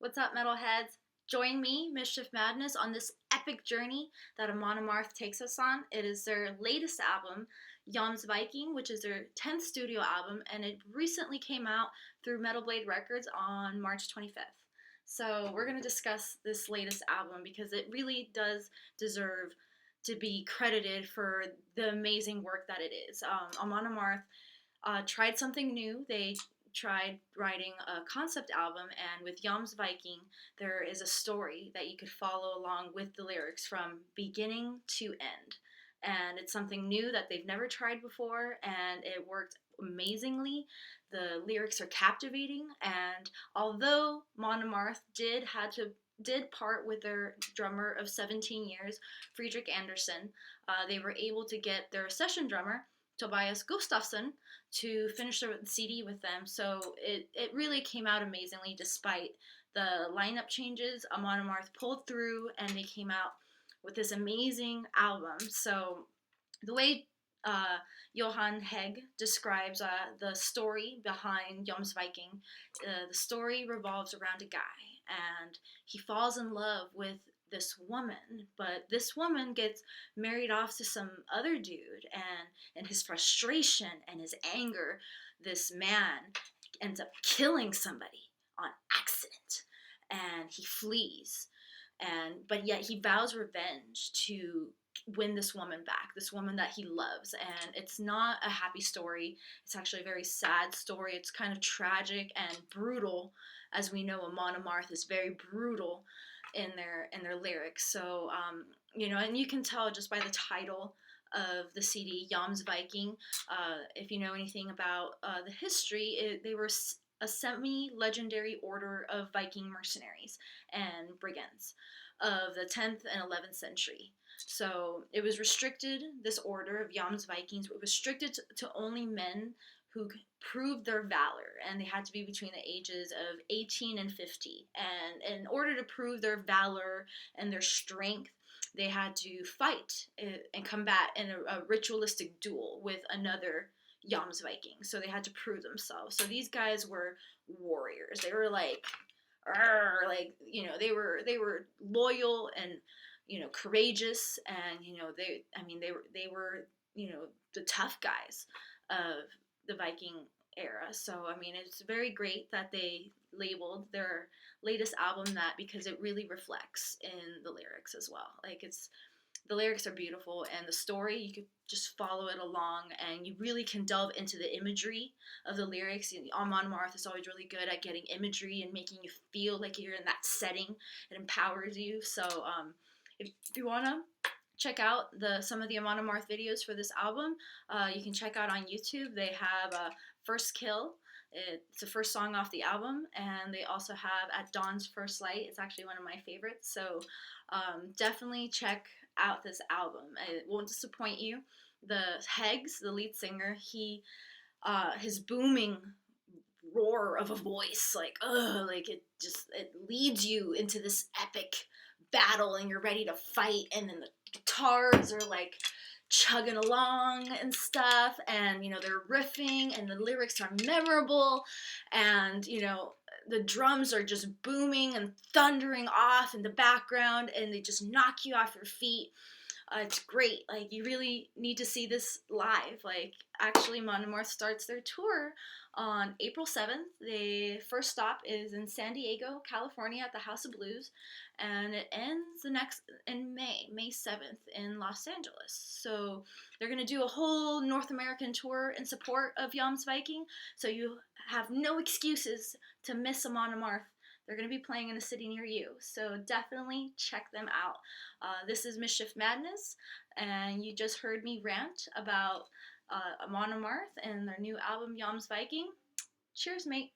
What's up, metalheads? Join me, Mischief Madness, on this epic journey that Amon Amarth takes us on. It is their latest album, Jomsviking, which is their 10th studio album, and it recently came out through Metal Blade Records on March 25th. So we're going to discuss this latest album because it really does deserve to be credited for the amazing work that it is. Amon Amarth tried something new. They tried writing a concept album, and with Jomsviking, there is a story that you could follow along with the lyrics from beginning to end. And it's something new that they've never tried before, and it worked amazingly. The lyrics are captivating, and although Mon Amarth did part with their drummer of 17 years, Friedrich Anderson, they were able to get their session drummer, Tobias Gustafsson, to finish the CD with them. So it really came out amazingly despite the lineup changes. Amon Amarth pulled through and they came out with this amazing album. So the way Johan Hegg describes the story behind Jomsviking, the story revolves around a guy, and he falls in love with this woman, but this woman gets married off to some other dude, and in his frustration and his anger, this man ends up killing somebody on accident, and he flees, and but yet he vows revenge to win this woman back, this woman that he loves. And it's not a happy story. It's actually a very sad story. It's kind of tragic and brutal. As we know, Amon Amarth is very brutal in their lyrics. So and you can tell just by the title of the CD, Jomsviking. If you know anything about the history, they were a semi-legendary order of Viking mercenaries and brigands of the 10th and 11th century. So it was restricted, this order of Jomsvikings, it was restricted to only men who proved their valor, and they had to be between the ages of 18 and 50. And in order to prove their valor and their strength, they had to fight and combat in a ritualistic duel with another Jomsviking. So they had to prove themselves. So these guys were warriors. They were they were loyal and courageous, and they were the tough guys of the Viking era. So it's very great that they labeled their latest album that, because it really reflects in the lyrics as well. The lyrics are beautiful, and the story, you could just follow it along, and you really can delve into the imagery of the lyrics. Amon Amarth is always really good at getting imagery and making you feel like you're in that setting. It empowers you. So if you want to check out some of the Amon Amarth videos for this album, you can check out on YouTube. They have First Kill. It's the first song off the album, and they also have At Dawn's First Light. It's actually one of my favorites. So definitely check out this album. It won't disappoint you. The Heggs, the lead singer, his booming roar of a voice, it leads you into this epic battle, and you're ready to fight. And then the guitars are like chugging along and stuff, and they're riffing, and the lyrics are memorable, and the drums are just booming and thundering off in the background, and they just knock you off your feet. It's great. You really need to see this live. Actually, Mon Amarth starts their tour on April 7th. The first stop is in San Diego, California at the House of Blues, and it ends in May 7th in Los Angeles. So they're going to do a whole North American tour in support of Jomsviking, so you have no excuses to miss Amon Amarth. They're going to be playing in a city near you, so definitely check them out. This is Mischief Madness, and you just heard me rant about Amon Amarth and their new album, Jomsviking. Cheers, mate.